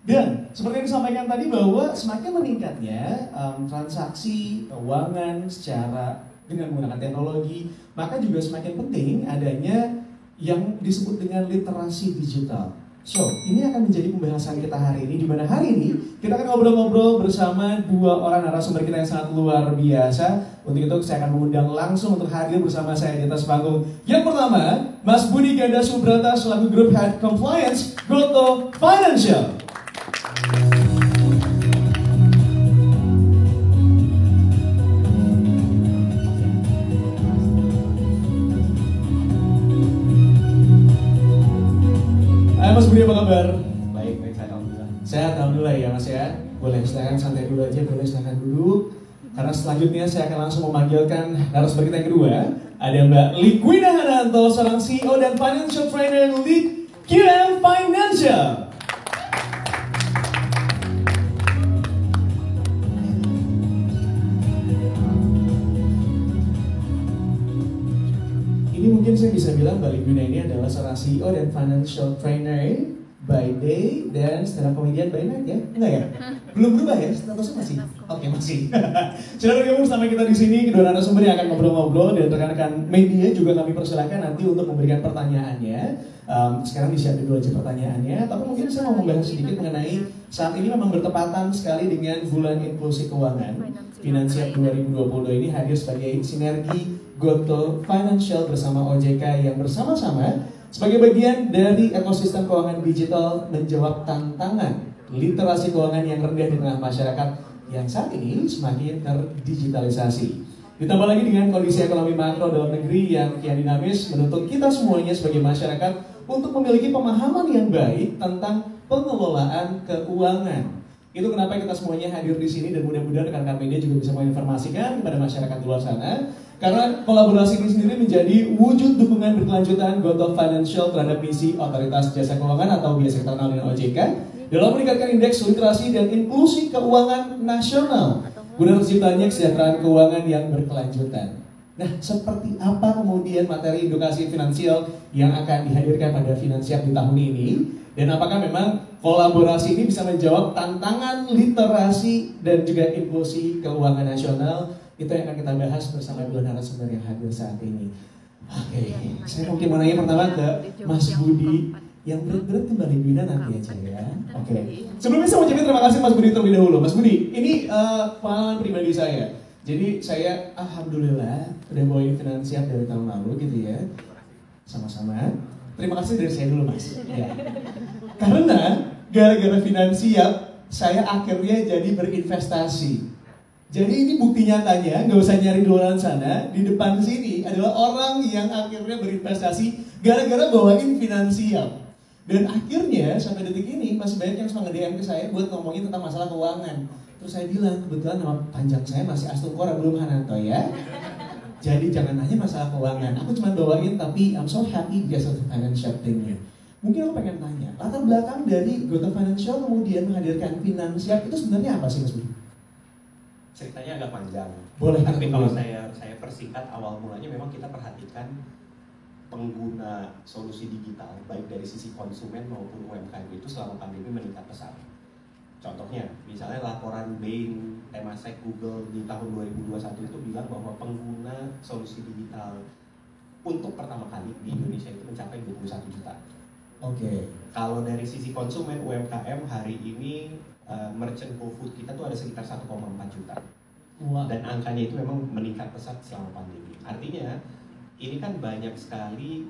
Dan seperti yang disampaikan tadi bahwa semakin meningkatnya transaksi keuangan secara dengan menggunakan teknologi, maka juga semakin penting adanya yang disebut dengan literasi digital. So, ini akan menjadi pembahasan kita hari ini, di mana hari ini kita akan ngobrol-ngobrol bersama dua orang narasumber kita yang sangat luar biasa. Untuk itu saya akan mengundang langsung untuk hadir bersama saya di atas panggung. Yang pertama, Mas Budi Ganda Subrata selaku Group Head Compliance Gotoh Financial. Mas Budi, apa kabar? Baik, saya alhamdulillah. Sehat, alhamdulillah ya Mas ya. Boleh silakan santai dulu aja, boleh silakan duduk. Karena selanjutnya saya akan langsung memanggilkan narasumber kita yang kedua. Ada Mbak Liquina Hananto, seorang CEO dan Financial Trainer Lead QM Financial. Ini mungkin saya bisa bilang Mbak Liquina ini adalah seorang CEO dan Financial Trainer by day dan stand up comedian by night ya? Enggak ya? Belum berubah ya? Statusnya masih? Oke, masih. Sudah bergabung sama kita di sini kedua narasumber yang akan ngobrol-ngobrol, dan rekan-rekan media juga kami persilahkan nanti untuk memberikan pertanyaannya. Sekarang disiapin dulu aja pertanyaannya, tapi mungkin saya mau membahas sedikit mengenai saat ini memang bertepatan sekali dengan bulan inklusi keuangan. Finansiap 2020 ini hadir sebagai sinergi Gotoh Financial bersama OJK yang bersama-sama sebagai bagian dari ekosistem keuangan digital menjawab tantangan literasi keuangan yang rendah di tengah masyarakat yang saat ini semakin terdigitalisasi. Ditambah lagi dengan kondisi ekonomi makro dalam negeri yang kian dinamis, menuntut kita semuanya sebagai masyarakat untuk memiliki pemahaman yang baik tentang pengelolaan keuangan. Itu kenapa kita semuanya hadir di sini, dan mudah-mudahan rekan-rekan media juga bisa menginformasikan kepada masyarakat di luar sana. Karena kolaborasi ini sendiri menjadi wujud dukungan berkelanjutan Gotoh Financial terhadap misi Otoritas Jasa Keuangan atau biasa kita kenal dengan OJK dalam meningkatkan indeks literasi dan inklusi keuangan nasional guna terciptanya kesejahteraan keuangan yang berkelanjutan. Nah, seperti apa kemudian materi edukasi finansial yang akan dihadirkan pada Finansiap di tahun ini? Dan apakah memang kolaborasi ini bisa menjawab tantangan literasi dan juga inklusi keuangan nasional? Itu yang akan kita bahas bersama dua narasumber yang hadir saat ini. Oke, saya mungkin mau nanya pertama ke Mas Budi. Yang berat-berat kembali Bina nanti aja ya. Oke. Sebelumnya saya mau ucapin terima kasih Mas Budi terlebih dahulu. Mas Budi, ini pengalaman pribadi saya. Jadi saya alhamdulillah udah bawain Finansiap dari tahun lalu gitu ya. Sama-sama. Terima kasih dari saya dulu Mas. Ya. Karena gara-gara Finansiap saya akhirnya jadi berinvestasi. Jadi ini bukti nyatanya, nggak usah nyari di luar sana, di depan sini adalah orang yang akhirnya berinvestasi gara-gara bawain Finansiap. Dan akhirnya sampai detik ini masih banyak yang suka nge-DM ke saya buat ngomongin tentang masalah keuangan. Terus saya bilang, kebetulan nama panjang saya masih Astungkora, belum Hananto ya. Jadi jangan nanya masalah keuangan, aku cuma bawain tapi I'm so happy because of the financial thing-nya. Mungkin aku pengen tanya, latar belakang dari Gotoh Financial kemudian menghadirkan Finansiap itu sebenarnya apa sih Mas Budi? Ceritanya agak panjang. Boleh. Tapi kalau saya persingkat, awal mulanya memang kita perhatikan pengguna solusi digital baik dari sisi konsumen maupun UMKM itu selama pandemi meningkat pesat. Contohnya, misalnya laporan Bain Temasek Google di tahun 2021 itu bilang bahwa pengguna solusi digital untuk pertama kali di Indonesia itu mencapai 21 juta. Oke. Kalau dari sisi konsumen UMKM hari ini merchant GoFood kita tuh ada sekitar 1,4 juta. Wow. Dan angkanya itu memang meningkat pesat selama pandemi. Artinya ini kan banyak sekali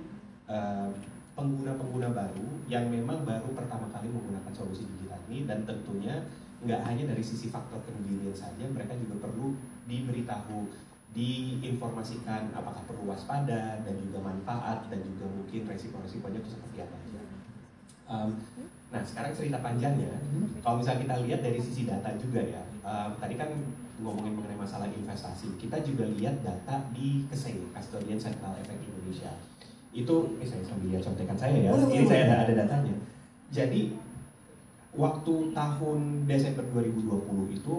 pengguna-pengguna baru yang memang baru pertama kali menggunakan solusi digital ini, dan tentunya nggak hanya dari sisi faktor convenience saja, mereka juga perlu diberitahu, diinformasikan apakah perlu waspada dan juga manfaat dan juga mungkin resiko-resikonya itu seperti apa aja. Nah sekarang cerita panjangnya, kalau misalnya kita lihat dari sisi data juga ya, tadi kan ngomongin mengenai masalah investasi, kita juga lihat data di KSEI, Custodian Central Effect Indonesia. Itu, saya sambil lihat contekan saya ya, ini saya ada datanya. Jadi waktu tahun Desember 2020 itu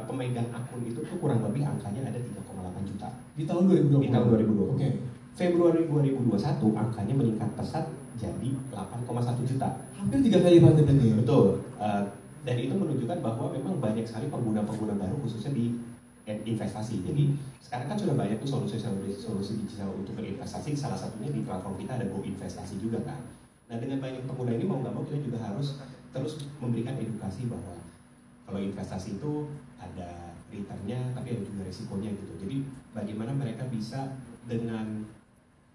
pemegang akun itu tuh kurang lebih angkanya ada 3,8 juta di tahun 2020. Di tahun 2020. Oke. Februari 2021 angkanya meningkat pesat jadi 8,1 juta. Hampir 3 kali lipat berarti ya? Betul. Dan itu menunjukkan bahwa memang banyak sekali pengguna-pengguna baru khususnya di investasi. Jadi sekarang kan sudah banyak tuh solusi digital untuk berinvestasi. Salah satunya di platform kita ada Go Investasi juga kan. Nah dengan banyak pengguna ini mau nggak mau kita juga harus terus memberikan edukasi bahwa kalau investasi itu ada returnnya tapi ada juga resikonya gitu. Jadi bagaimana mereka bisa dengan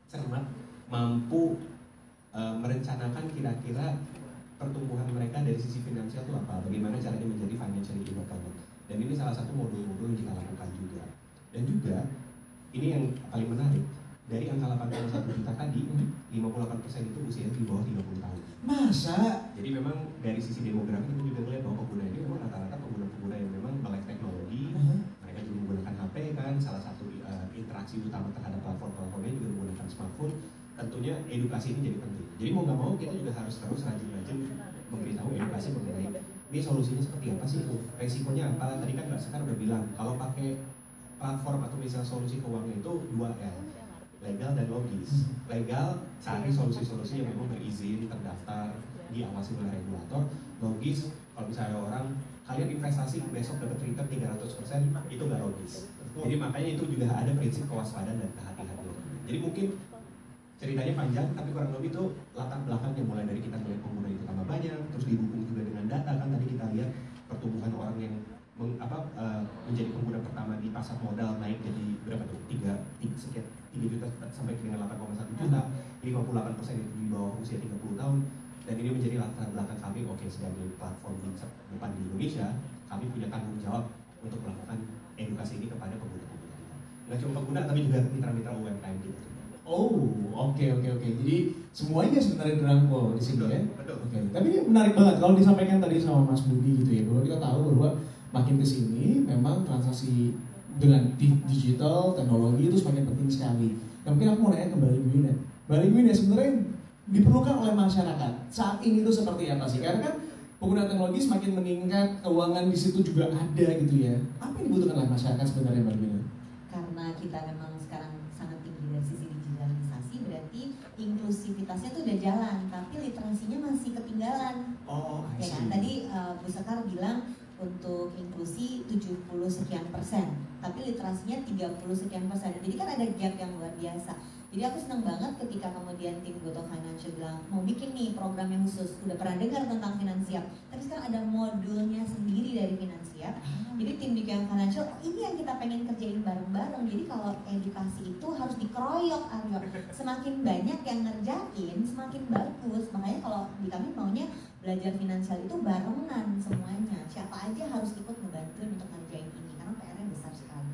cermat mampu merencanakan kira-kira pertumbuhan mereka dari sisi finansial itu apa, bagaimana caranya menjadi financial independent. Dan ini salah satu modul-modul yang kita lakukan juga. Dan juga ini yang paling menarik, dari angka 8,1 juta tadi 58% itu usianya di bawah 30 tahun. Masa? Jadi memang dari sisi demografi kita juga melihat bahwa pengguna ini memang rata-rata pengguna-pengguna yang memang melek teknologi. Mereka juga menggunakan HP kan, salah satu interaksi utama terhadap platform-platformnya juga menggunakan smartphone. Tentunya edukasi ini jadi penting. Jadi mau nggak mau kita juga harus terus rajin-rajin memberitahu edukasi mengenai ini solusinya seperti apa sih, resikonya apa. Tadi kan Mbak Sekar udah bilang kalau pakai platform atau misal solusi keuangan itu 2L, legal dan logis. Legal, cari solusi-solusi yang memang berizin, terdaftar, diawasi oleh regulator. Logis, kalau misalnya orang kalian investasi besok dapat return 300%, itu nggak logis. Jadi makanya itu juga ada prinsip kewaspadaan dan kehati-hatian. Jadi mungkin ceritanya panjang, tapi kurang lebih itu latar belakangnya mulai dari kita melihat pengguna itu tambah banyak, terus didukung juga dengan data kan tadi kita lihat pertumbuhan orang yang menjadi pengguna pertama di pasar modal naik jadi berapa tuh? 3 juta sampai dengan 8,1 juta, 58% itu di bawah usia 30 tahun. Dan ini menjadi latar belakang kami, oke, sebagai platform depan di Indonesia, kami punya tanggung jawab untuk melakukan edukasi ini kepada pengguna-pengguna. Nggak cuma pengguna, tapi juga mitra-mitra UMKM gitu. Oh, oke. Jadi semuanya sebenarnya dirangkul di sini ya. Betul. Oke. Tapi ini menarik banget kalau disampaikan tadi sama Mas Budi gitu ya, bahwa kita tahu bahwa makin kesini memang transaksi dengan digital teknologi itu semakin penting sekali. Nah, mungkin aku mau nanya kembali Gwina. Balik Gwina sebenarnya diperlukan oleh masyarakat saat ini itu seperti apa sih? Karena kan penggunaan teknologi semakin meningkat, keuangan di situ juga ada gitu ya. Apa yang dibutuhkan oleh masyarakat sebenarnya Mbak Gwina? Karena kita memang sekarang sangat tinggi dari sisi digitalisasi, berarti inklusivitasnya tuh udah jalan, tapi literasinya masih ketinggalan. Oh, ya kan? Tadi Bu Sekar bilang untuk inklusi 70 sekian persen, tapi literasinya 30 sekian persen. Jadi kan ada gap yang luar biasa. Jadi aku senang banget ketika kemudian tim Goto Financial bilang mau bikin nih program yang khusus. Udah pernah dengar tentang Finansiap, tapi sekarang ada modulnya sendiri dari Finansiap. Jadi tim di Goto Financial, ini yang kita pengen kerjain bareng-bareng. Jadi kalau edukasi itu harus dikeroyok, Aryo. Semakin banyak yang ngerjain, semakin bagus. Makanya kalau di kami maunya belajar finansial itu barengan semuanya. Siapa aja harus ikut ngebantuin untuk ngerjain ini, karena PR-nya besar sekali.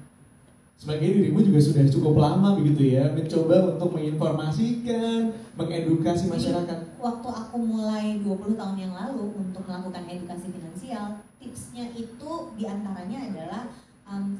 Sebagai dirimu juga sudah cukup lama begitu ya, mencoba untuk menginformasikan, mengedukasi masyarakat. Waktu aku mulai 20 tahun yang lalu untuk melakukan edukasi finansial, tipsnya itu diantaranya adalah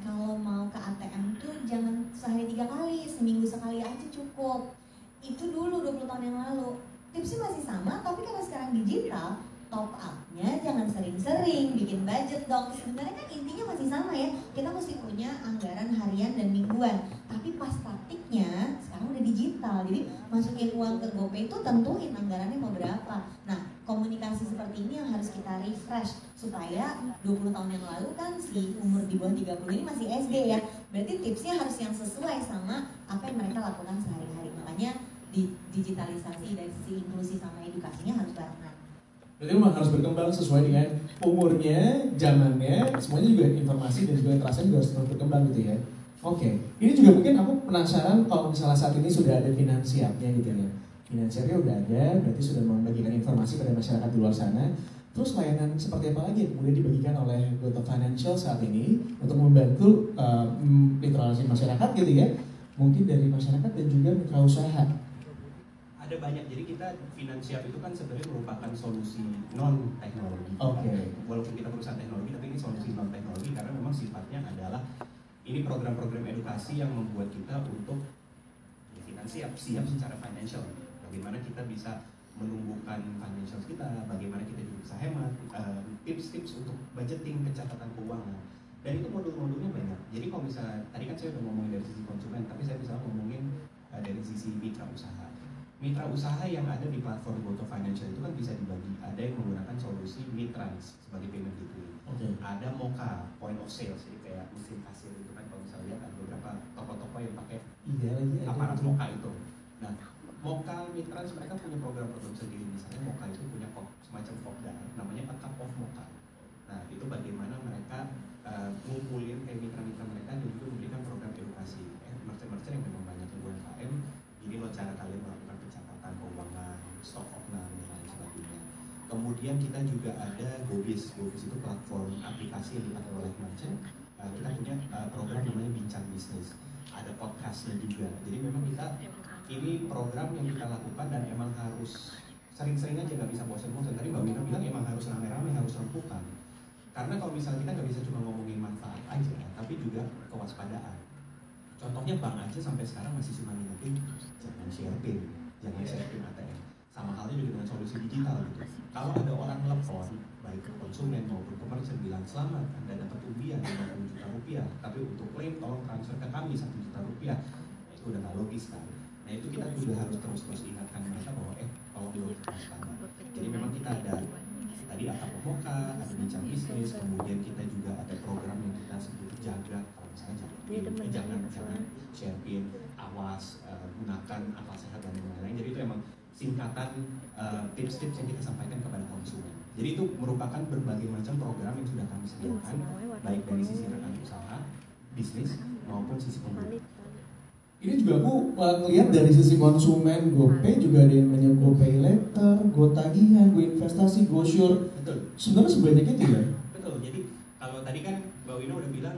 kalau mau ke ATM tuh jangan sehari 3 kali, seminggu sekali aja cukup. Itu dulu 20 tahun yang lalu. Tipsnya masih sama, tapi karena sekarang digital, top up-nya jangan sering-sering, bikin budget dong. Sebenarnya kan intinya masih sama ya, kita mesti punya anggaran harian dan mingguan. Tapi pas praktiknya, sekarang udah digital, jadi masukin uang ke GoPay itu tentuin anggarannya mau berapa. Nah, komunikasi seperti ini yang harus kita refresh, supaya 20 tahun yang lalu kan si umur di bawah 30 ini masih SD ya. Berarti tipsnya harus yang sesuai sama apa yang mereka lakukan sehari-hari. Makanya di digitalisasi dari sisi inklusi sama edukasinya harus barengan. Berarti memang harus berkembang sesuai dengan umurnya, zamannya, semuanya juga informasi dan juga interaksi juga harus terus berkembang gitu ya. Oke, ini juga mungkin aku penasaran kalau misalnya saat ini sudah ada Finansiapnya gitu ya. Finansiapnya udah ada, berarti sudah membagikan informasi pada masyarakat di luar sana. Terus layanan seperti apa lagi yang kemudian dibagikan oleh Goto Financial saat ini untuk membantu literasi masyarakat gitu ya? Mungkin dari masyarakat dan juga mitra usaha. Ada banyak, jadi kita Finansiap itu kan sebenarnya merupakan solusi non teknologi. Oke. Walaupun kita perusahaan teknologi, tapi ini solusi non teknologi karena memang sifatnya adalah ini program-program edukasi yang membuat kita untuk siap secara financial. Bagaimana kita bisa menumbuhkan financial kita, bagaimana kita juga bisa hemat, tips-tips untuk budgeting, pencatatan keuangan. Dan itu modul-modulnya banyak. Jadi kalau misalnya tadi kan saya udah ngomongin dari sisi konsumen, tapi saya bisa ngomongin dari sisi mitra usaha. mitra usaha yang ada di platform GoTo Financial itu kan bisa dibagi. Ada yang menggunakan solusi Mitrans sebagai payment gateway. Ada Moka, point of sales, jadi kayak mesin kasir itu kan kalau misalnya lihat ada beberapa toko-toko yang pakai aparat Moka itu. Nah, Moka Mitrans mereka punya program-program sendiri. Misalnya Moka itu punya semacam Kopdar, namanya A Cup of Moka. Nah, itu bagaimana mereka ngumpulin kayak mitra-mitra mereka dan juga memberikan program edukasi. Merchant-merchant yang memang banyak yang UMKM, ini loh cara kalian melakukan pencatatan keuangan, stock of none, dan lain sebagainya. Kemudian kita juga ada GoBiz. GoBiz itu platform aplikasi yang dipakai oleh merchant. Kita punya program namanya Bincang Bisnis. Ada podcastnya juga. Jadi memang kita ini program yang kita lakukan dan emang harus sering-sering aja, nggak bisa bosan-bosan. Tadi Mbak Wina bilang emang harus rame-rame, harus rempukan. Karena kalau misalnya kita nggak bisa cuma ngomongin manfaat aja, tapi juga kewaspadaan. Contohnya bank aja sampai sekarang masih cuma ngingetin jangan share PIN ATM. Sama halnya juga dengan solusi digital gitu. Kalau ada orang telepon, baik ke konsumen maupun ke merchant bilang selamat Anda dapat undian 50 juta rupiah, tapi untuk klaim tolong transfer ke kami 1 juta rupiah. Nah, itu udah nggak logis kan. Nah itu kita juga harus terus ingatkan mereka bahwa kalau belum waspada. Jadi memang kita ada tadi A Cup of Moka, ada Bincang Bisnis, kemudian kita juga ada program yang kita sebut jaga. Kalau misalnya jangan share PIN, awas, gunakan akal sehat dan lain-lain. Jadi itu emang singkatan tips-tips yang kita sampaikan kepada konsumen. Jadi itu merupakan berbagai macam program yang sudah kami sediakan, baik dari sisi rekan usaha, bisnis maupun sisi pembeli. Ini juga aku ngelihat dari sisi konsumen, GoPay juga ada yang namanya GoPay Later, GoTagihan, GoInvestasi, GoSure. Betul. Sebenarnya sebanyak itu ya? Betul. Jadi kalau tadi kan Mbak Wina udah bilang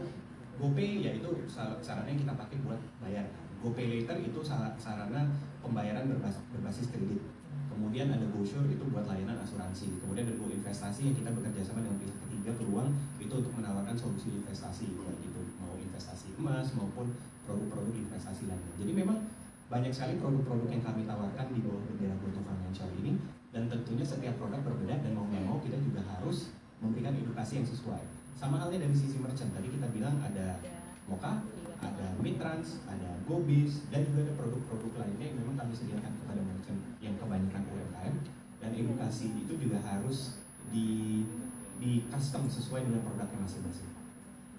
GoPay ya itu sarana yang kita pakai buat bayar. GoPay Later itu sarana pembayaran berbasis kredit. Kemudian ada GoSure itu buat layanan asuransi. Kemudian ada GoInvestasi yang kita bekerja sama dengan pihak ketiga peluang itu untuk menawarkan solusi investasi, baik itu mau investasi emas maupun produk-produk investasi lainnya. Jadi memang banyak sekali produk-produk yang kami tawarkan di bawah bendera GoTo Financial ini, dan tentunya setiap produk berbeda dan mau nggak mau kita juga harus memberikan edukasi yang sesuai. Sama halnya dari sisi merchant, tadi kita bilang ada Moka, ada Mitrans, ada GoBiz, dan juga ada produk-produk lainnya yang memang kami sediakan kepada merchant yang kebanyakan UMKM, dan edukasi itu juga harus di custom sesuai dengan produknya masing-masing.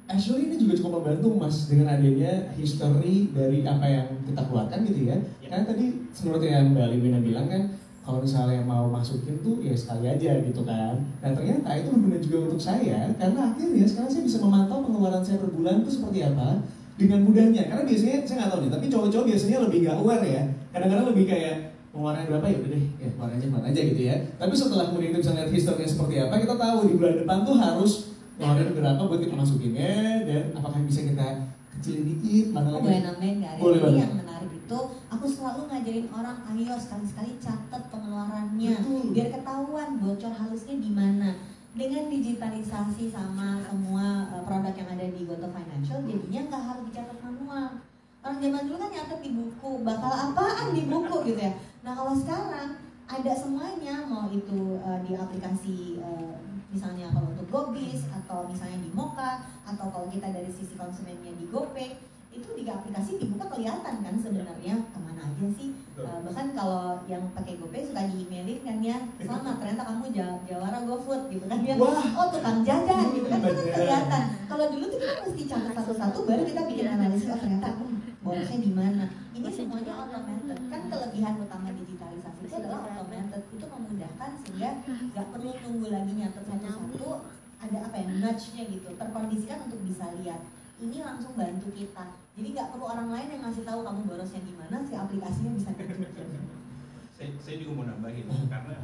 Actually ini juga cukup membantu Mas dengan adanya history dari apa yang kita keluarkan gitu ya. Karena tadi seperti yang Mbak Libina bilang kan, kalau misalnya mau masukin tuh ya sekali aja gitu kan. Dan ternyata itu berguna juga untuk saya, karena akhirnya sekarang saya bisa memantau pengeluaran saya per bulan itu seperti apa dengan mudahnya. Karena biasanya saya nggak tahu nih, tapi cowok-cowok biasanya lebih nggak aware ya. Kadang-kadang lebih kayak pengeluaran berapa ya udah deh, ya keluar aja gitu ya. Tapi setelah kemudian kita bisa lihat historinya seperti apa, kita tahu di bulan depan tuh harus ngeluarin berapa buat kita masukinnya, dan apakah bisa kita kecilin dikit, mana lagi? Boleh nambahin nggak? Boleh Jadi banget. yang menarik itu, aku selalu ngajarin orang, ayo sekali-sekali catat pengeluarannya, Betul. biar ketahuan bocor halusnya di mana. Dengan digitalisasi sama semua produk yang ada di GoTo Financial, jadinya nggak harus dicatat manual. Orang zaman dulu kan nyatet di buku, bakal apaan di buku gitu ya. Nah kalau sekarang ada semuanya, mau itu di aplikasi misalnya kalau untuk GoBiz atau misalnya di Moka, atau kalau kita dari sisi konsumennya di GoPay, itu di aplikasi dibuka kelihatan kan sebenarnya kemana aja sih. Bahkan kalau yang pakai GoPay suka di-emailin kan ya, selamat ternyata kamu jawara GoFood gitu kan ya. Wah. Oh tukang jajan gitu kan, itu kan kelihatan. Kalau dulu tuh kita mesti catat satu-satu baru kita bikin analisis, oh ternyata borosnya di mana. Ini semuanya automated. Kan kelebihan utama digitalisasi itu adalah automated. Itu memudahkan sehingga nggak perlu tunggu lagi nyatet satu-satu. Ada apa ya, nudge-nya gitu, terkondisikan untuk bisa lihat. Ini langsung bantu kita. Jadi nggak perlu orang lain yang ngasih tahu kamu borosnya di mana, si aplikasinya bisa nunjukin. Saya juga mau nambahin karena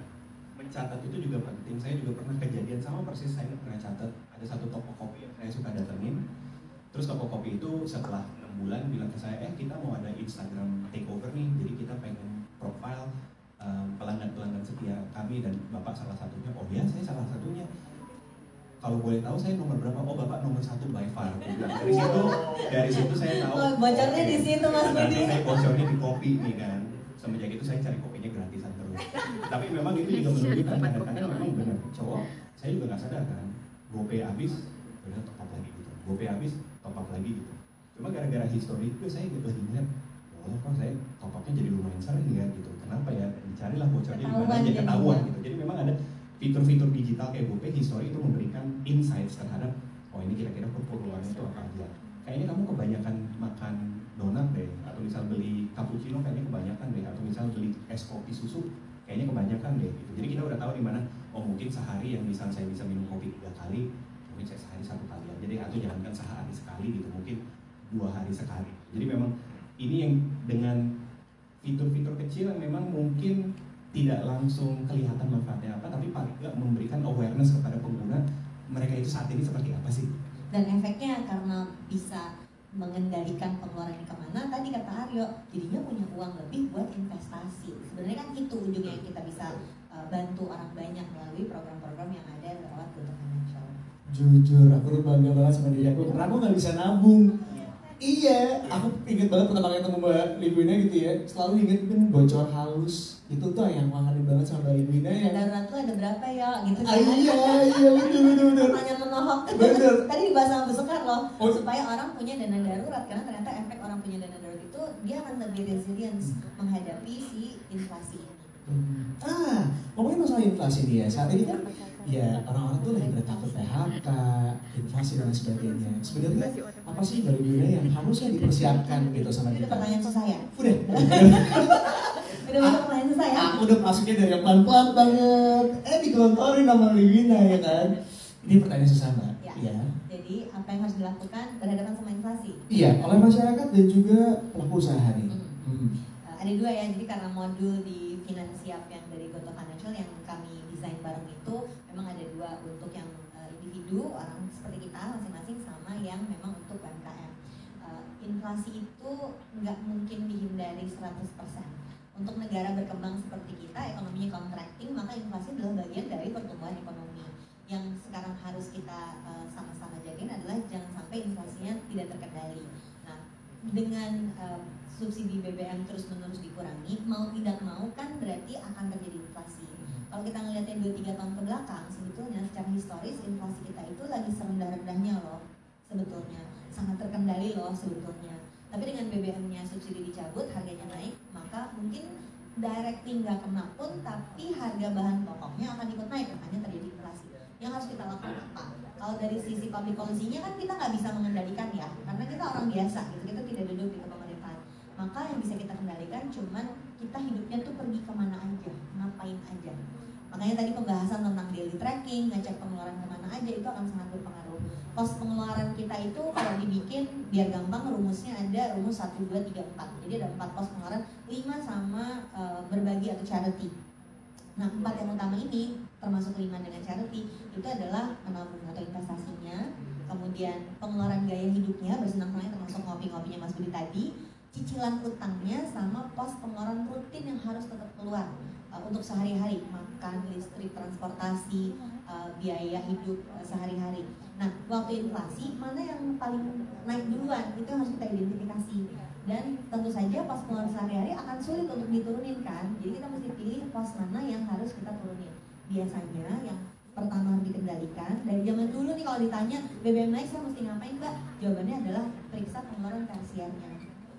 mencatat itu juga penting. Saya juga pernah kejadian sama persis, saya pernah catat ada satu toko kopi yang saya suka datengin. Terus toko kopi itu setelah 6 bulan bilang ke saya, kita mau ada Instagram takeover nih, jadi kita pengen profile pelanggan-pelanggan setia kami, dan Bapak salah satunya. Oh ya, saya salah satunya. Kalau boleh tahu saya nomor berapa? Oh Bapak nomor 1 by far. Dari situ saya tahu. Oh, bocornya di situ Mas Budi. Saya bocornya di kopi nih kan. Semenjak itu saya cari kopinya gratisan terus. Tapi memang itu juga menunjukkan kadang-kadang memang benar cowok. Saya juga nggak sadar kan. GoPay habis, udah top up lagi gitu. GoPay habis, top up lagi gitu. Cuma gara-gara history itu saya lagi ngeliat, oh kok saya top upnya jadi lumayan sering ya gitu. kenapa ya, dicarilah bocornya di mana Ketahuan aja, jadi. ketahuan gitu. Jadi memang ada fitur-fitur digital kayak GoPay History itu memberikan insights terhadap oh ini kira-kira keperluannya itu apa aja. Kayaknya kamu kebanyakan makan donat deh, atau misal beli cappuccino kayaknya kebanyakan deh, atau misal beli es kopi susu kayaknya kebanyakan deh gitu. Jadi kita udah tahu di mana oh mungkin sehari yang misal saya bisa minum kopi 3 kali, mungkin saya sehari 1 kali aja deh, atau jangankan sehari sekali gitu, mungkin 2 hari sekali. Jadi memang ini yang dengan fitur-fitur kecil yang memang mungkin tidak langsung kelihatan manfaatnya apa, tapi paling nggak memberikan awareness kepada pengguna mereka itu saat ini seperti apa sih. Dan efeknya karena bisa mengendalikan pengeluarannya kemana, tadi kata Aryo, jadinya punya uang lebih buat investasi. Sebenarnya kan itu ujungnya yang kita bisa bantu orang banyak melalui program-program yang ada lewat Gotoh Financial. Jujur, aku tuh bangga banget sama diri aku, karena aku nggak bisa nabung. Iya, aku inget banget pertama kali ketemu Mbak Lidwina gitu ya, selalu inget kan bocor halus. Itu tuh yang kangenin banget sama Mbak Lidwina ya. Darurat tuh ada berapa ya? Gitu kan? Iya, betul. Pertanyaan menohok. Bener. Tadi dibahas sama Bu Sekar loh, Oh. supaya orang punya dana darurat, karena ternyata efek orang punya dana darurat itu dia akan lebih resilience menghadapi si inflasi ini. Ngomongin masalah inflasi nih ya, saat ini kan ya orang-orang tuh lagi bertakut PHK, inflasi dan lain sebagainya. Sebenarnya apa sih Mbak Lidwina yang harusnya dipersiapkan gitu sama Itu kita? pertanyaan susah ya? Udah. Udah masuk pertanyaan susah ya? Aku udah masuknya dari yang pelan-pelan banget. Digelontorin sama Lidwina ya kan. Ini pertanyaan susah Mbak. Ya. Iya. Jadi apa yang harus dilakukan berhadapan sama inflasi? Iya, oleh masyarakat dan juga pelaku usaha nih. Ada 2 ya, jadi karena modul di Finansiap yang dari Gotoh Financial yang kami desain bareng itu memang ada 2 untuk yang individu, orang seperti kita masing-masing, sama yang memang untuk UMKM. Inflasi itu nggak mungkin dihindari 100%. Untuk negara berkembang seperti kita, ekonominya contracting, maka inflasi adalah bagian dari pertumbuhan ekonomi. Yang sekarang harus kita sama-sama jagain adalah jangan sampai inflasinya tidak terkendali. Nah, dengan subsidi BBM terus-menerus dikurangi, mau tidak mau kan berarti akan terjadi inflasi. Kalau kita ngeliatnya 2-3 tahun ke belakang, sebetulnya secara historis inflasi kita itu lagi serendah-rendahnya loh, sebetulnya sangat terkendali loh sebetulnya. Tapi dengan BBM-nya subsidi dicabut, harganya naik, maka mungkin directly nggak kena pun, tapi harga bahan pokoknya akan ikut naik, makanya terjadi inflasi. Yang harus kita lakukan apa? Kalau dari sisi public policy-nya kan kita nggak bisa mengendalikan ya, karena kita orang biasa gitu, kita tidak duduk di pemerintahan. Maka yang bisa kita kendalikan cuman kita hidupnya tuh pergi kemana aja, ngapain aja. Makanya tadi pembahasan tentang daily tracking, ngecek pengeluaran kemana aja, itu akan sangat berpengaruh. Pos pengeluaran kita itu kalau dibikin, biar gampang rumusnya ada rumus 1, 2, 3, 4. Jadi ada 4 pos pengeluaran, 5 sama berbagi atau charity. Nah 4 yang utama ini, termasuk 5 dengan charity, itu adalah menabung atau investasinya, kemudian pengeluaran gaya hidupnya, bersenang-senangnya termasuk ngopi-ngopinya Mas Budi tadi, cicilan utangnya, sama pos pengeluaran rutin yang harus tetap keluar untuk sehari-hari, makan, listrik, transportasi, biaya hidup sehari-hari. Nah, waktu inflasi mana yang paling naik duluan, itu yang harus kita identifikasi. Dan tentu saja pos pengeluaran sehari-hari akan sulit untuk diturunin kan. Jadi kita mesti pilih pos mana yang harus kita turunin. Biasanya yang pertama harus dikendalikan. Dari zaman dulu nih kalau ditanya BBM naik saya mesti ngapain Mbak? Jawabannya adalah periksa pengeluaran tersiernya,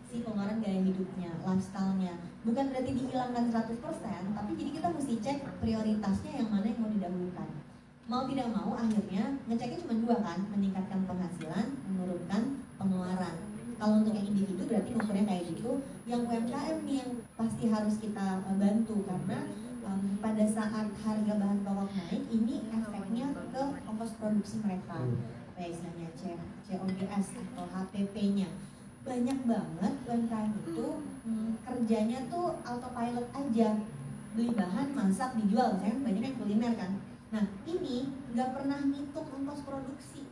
si pengeluaran gaya hidupnya, lifestyle-nya. Bukan berarti dihilangkan 100%, tapi jadi kita mesti cek prioritasnya yang mana yang mau didahulukan. Mau tidak mau akhirnya ngeceknya cuma 2 kan, meningkatkan penghasilan, menurunkan pengeluaran. Kalau untuk yang individu berarti ukurnya kayak gitu. Yang UMKM nih yang pasti harus kita bantu, karena pada saat harga bahan pokok naik, ini efeknya ke ongkos produksi mereka, kayak istilahnya COGS atau HPP-nya. Banyak banget UMKM itu kerjanya tuh autopilot aja, beli bahan, masak, dijual. Saya banyak yang kuliner kan. Nah ini nggak pernah ngitung ongkos produksi.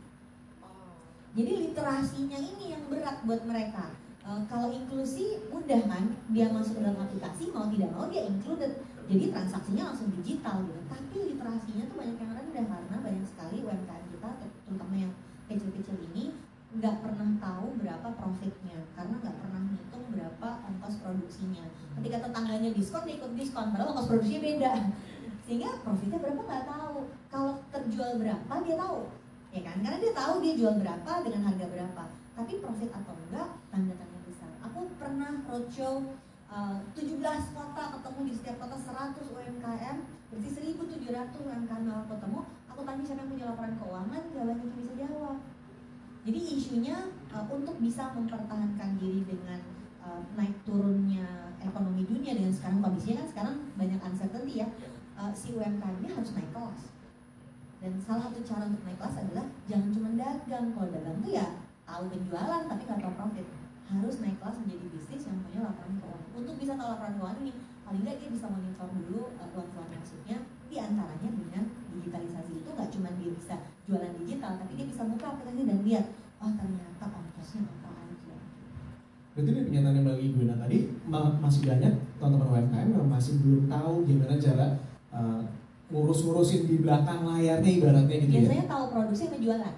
Jadi literasinya ini yang berat buat mereka. Kalau inklusi mudah kan, dia masuk dalam aplikasi, mau tidak mau dia included. Jadi transaksinya langsung digital gitu. Tapi literasinya tuh banyak yang rendah karena banyak sekali UMKM kita, terutama yang kecil-kecil ini, nggak pernah tahu berapa profitnya karena nggak pernah ngitung berapa ongkos produksinya. Ketika tetangganya diskon, dia ikut diskon, padahal ongkos produksinya beda. Sehingga profitnya berapa nggak tahu. Kalau terjual berapa dia tahu, ya kan? Karena dia tahu dia jual berapa dengan harga berapa. Tapi profit atau enggak, tanda tanya besar. Aku pernah roadshow 17 kota ketemu, di setiap kota 100 UMKM, berarti 1.700 UMKM yang aku ketemu. Aku tanya siapa yang punya laporan keuangan, gak banyak yang bisa jawab. Jadi isunya untuk bisa mempertahankan diri dengan naik turunnya ekonomi dunia dengan sekarang kondisinya kan sekarang banyak uncertainty ya, si UMKM ini harus naik kelas. Dan salah satu cara untuk naik kelas adalah jangan cuma dagang. Kalau dagang tuh ya tahu penjualan tapi nggak tahu profit. Harus naik kelas menjadi bisnis yang punya laporan keuangan. Untuk bisa tahu laporan keuangan ini, paling nggak dia bisa monitor dulu uang masuknya. Di antaranya dengan digitalisasi itu nggak cuma dia bisa jualan digital, tapi dia bisa buka aplikasi dan lihat, oh ternyata ongkosnya apa aja. Berarti ini pernyataan yang bagi Ibu tadi masih banyak teman-teman UMKM yang masih belum tahu gimana cara ngurus-ngurusin di belakang layarnya ibaratnya gitu. Biasanya ya? tahu produksi sama jualan.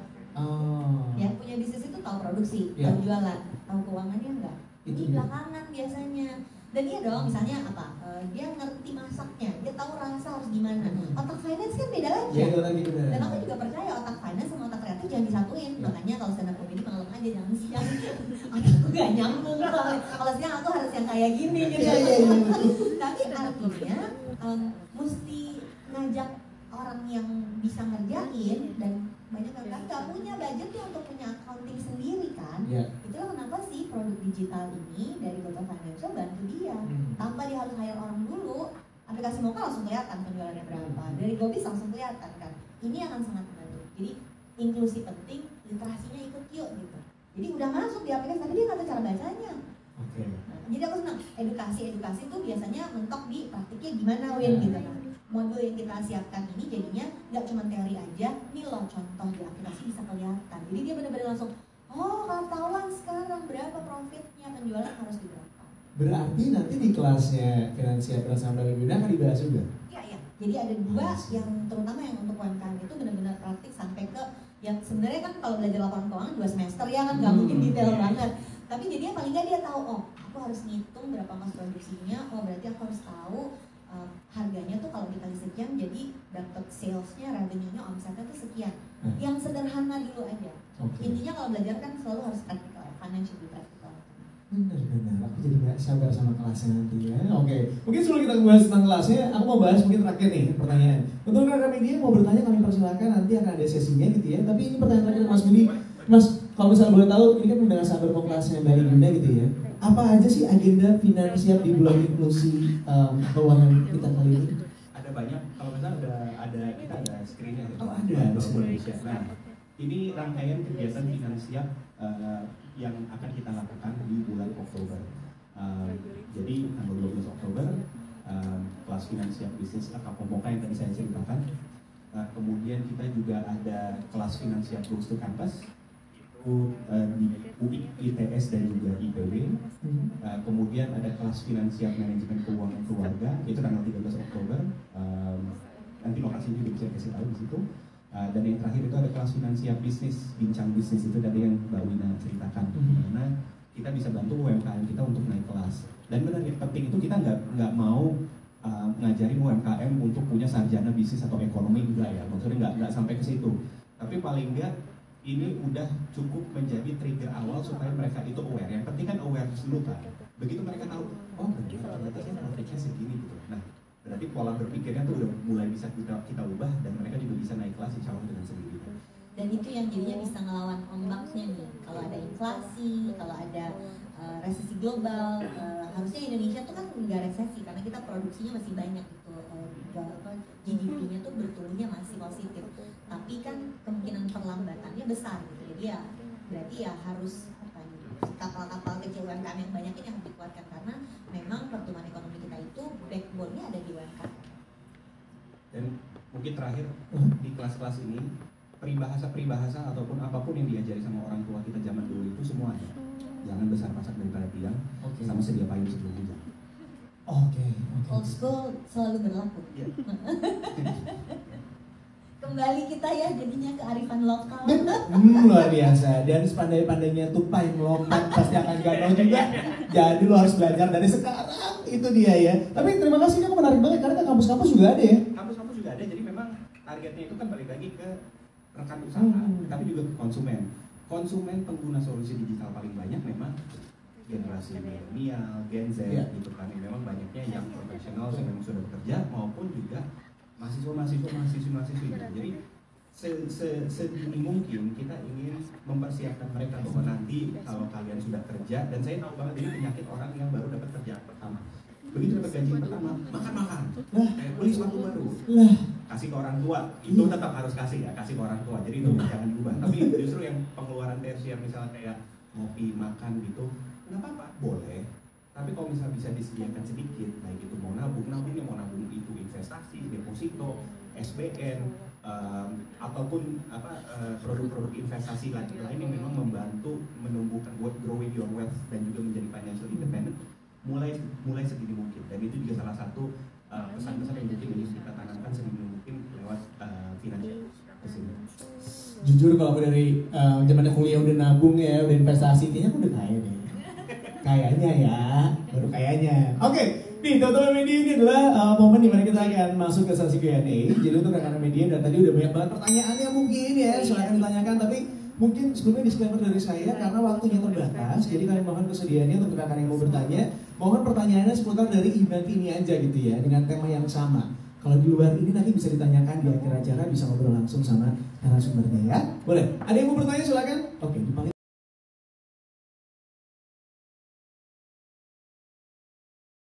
Ya punya bisnis itu tahu produksi, tahu jualan, tahu keuangannya enggak. Ini belakangan biasanya. Dan iya dong, misalnya apa? Dia ngerti masaknya, dia tahu rasa harus gimana. Otak finance kan beda lagi ya. Dan aku juga percaya otak finance sama otak kreatif jangan disatuin. Makanya kalau stand up comedy malam aja jangan siang. Otakku gak nyambung kalau siang aku harus yang kayak gini gitu. Tapi artinya mesti ngajak orang yang bisa ngerjain, dan banyak kan nggak punya budgetnya untuk punya accounting sendiri kan. Itulah kenapa sih produk digital ini dari Goto Financial bantu dia tanpa dia harus hire orang dulu. Aplikasi Moka langsung kelihatan penjualannya berapa, dari Gobis langsung kelihatan kan. Ini akan sangat membantu. Jadi inklusi penting, literasinya ikut yuk gitu. Jadi udah masuk di aplikasi tapi dia nggak tahu cara bacanya. Nah, jadi aku senang edukasi tuh biasanya mentok di praktiknya gimana Win gitu kan. Modul yang kita siapkan ini jadinya nggak cuma teori aja, nih loh contoh di aplikasi bisa kelihatan. Jadi dia benar-benar langsung, oh ketahuan sekarang berapa profitnya, penjualan harus di berapa. Berarti nanti di kelasnya finansial bersama Mbak Guna akan dibahas juga? Iya. Jadi ada dua yang terutama yang untuk UMKM itu benar-benar praktik sampai ke yang sebenarnya kan kalau belajar laporan keuangan 2 semester ya kan nggak mungkin detail banget. Tapi jadinya paling nggak dia tahu, oh aku harus ngitung berapa mas produksinya, oh berarti aku harus tahu harganya tuh kalau dikali sekian jadi dapat salesnya, revenue-nya, omsetnya tuh sekian. Yang sederhana dulu aja. Intinya kalau belajar kan selalu harus praktikal, financial praktikal. Benar, aku jadi gak sabar sama kelasnya nanti ya. Mungkin sebelum kita bahas tentang kelasnya, aku mau bahas mungkin terakhir nih pertanyaan. Untuk rekan media mau bertanya kami persilakan, nanti akan ada sesinya gitu ya. Tapi ini pertanyaan terakhir Mas Budi. Mas, kalau misalnya boleh tahu, ini kan mendengar sabar mau kelasnya Mbak Gunda gitu ya. Apa aja sih agenda finansial di bulan inklusi keuangan kita kali ini? Ada banyak, kalau misalnya kita ada screen-nya. Ada Indonesia. Nah, ini rangkaian kegiatan finansial yang akan kita lakukan di bulan Oktober. Jadi tanggal 12 Oktober kelas finansial bisnis Akapomoka yang tadi saya ceritakan. Kemudian kita juga ada kelas finansial Tools to Campus itu di UI, ITS dan juga IPB. Kemudian ada kelas finansial manajemen keuangan keluarga itu tanggal 13 Oktober. Nanti lokasinya juga bisa kasih tahu di situ. Dan yang terakhir itu ada kelas finansial bisnis, bincang bisnis itu tadi yang Mbak Wina ceritakan. Karena kita bisa bantu UMKM kita untuk naik kelas. Dan benar yang penting itu kita nggak mau ngajarin UMKM untuk punya sarjana bisnis atau ekonomi, enggak ya. Maksudnya nggak sampai ke situ. Tapi paling nggak ini udah cukup menjadi trigger awal supaya mereka itu aware. Yang penting kan awareness dulu kan. Begitu mereka tahu, oh ternyata sih profitnya segini gitu. Nah, berarti pola berpikirnya tuh udah mulai bisa kita ubah dan mereka juga bisa naik kelas insya Allah dengan sendirinya. Dan itu yang jadinya bisa ngelawan ombaknya nih. Kalau ada inflasi, kalau ada resesi global, harusnya Indonesia tuh kan nggak resesi karena kita produksinya masih banyak gitu. GDP-nya tuh bertumbuhnya masih positif. Tapi kan kemungkinan perlambatannya besar gitu. Jadi ya berarti ya harus kapal-kapal kecil UMKM yang banyak ini harus dikuatkan karena memang pertumbuhan ekonomi kita itu backbone-nya ada di UMKM. Dan mungkin terakhir di kelas-kelas ini peribahasa ataupun apapun yang diajari sama orang tua kita zaman dulu itu semua ada. Jangan besar pasak daripada tiang, sama sedia payung sebelum hujan. Old school selalu berlaku. Kembali kita ya jadinya kearifan lokal. Luar biasa. Dan sepandai-pandainya tupai melompat pasti akan gagal juga. Jadi lo harus belajar dari sekarang. Itu dia ya. Tapi terima kasih, ini menarik banget karena kampus-kampus juga ada ya. Kampus-kampus juga ada. Jadi memang targetnya itu kan balik lagi ke rekan usaha, tapi juga ke konsumen. Konsumen pengguna solusi digital paling banyak memang generasi milenial, Gen Z gitu kan. Memang banyaknya yang profesional yang memang sudah bekerja maupun juga mahasiswa-mahasiswi. Jadi sedini mungkin kita ingin mempersiapkan mereka bahwa nanti kalau kalian sudah kerja, dan saya tahu banget ini penyakit orang yang baru dapat kerja pertama. Begitu dapat gaji pertama, makan, beli sepatu baru, kasih ke orang tua, itu tetap harus kasih ya, kasih ke orang tua. Jadi itu jangan diubah. Tapi justru yang pengeluaran tersier misalnya kayak ngopi, makan gitu, nggak apa-apa, boleh. Tapi kalau misalnya bisa disediakan sedikit, baik itu mau nabung itu investasi, deposito, SBN, ataupun produk-produk investasi lain yang memang membantu menumbuhkan growing your wealth dan juga menjadi financial independent mulai sedini mungkin. Dan itu juga salah satu pesan-pesan yang mungkin ingin kita tanamkan sedini mungkin lewat financial kesini. Jujur kalau aku dari zamannya kuliah udah nabung ya, udah investasi, kayaknya aku udah kaya nih. Kayaknya ya, baru kayaknya. Oke, nih teman-teman media, ini adalah momen dimana kita akan masuk ke sesi Q&A. Jadi untuk rekan media, dan tadi udah banyak banget pertanyaannya mungkin ya, silakan ditanyakan. Tapi mungkin sebelumnya disclaimer dari saya, karena waktunya terbatas, jadi kami mohon kesediaannya untuk rekan yang mau bertanya, mohon pertanyaannya seputar dari event ini aja gitu ya, dengan tema yang sama. Kalau di luar ini nanti bisa ditanyakan di akhir acara, bisa ngobrol langsung sama narasumbernya ya. Boleh? Ada yang mau bertanya silakan? Oke, di paling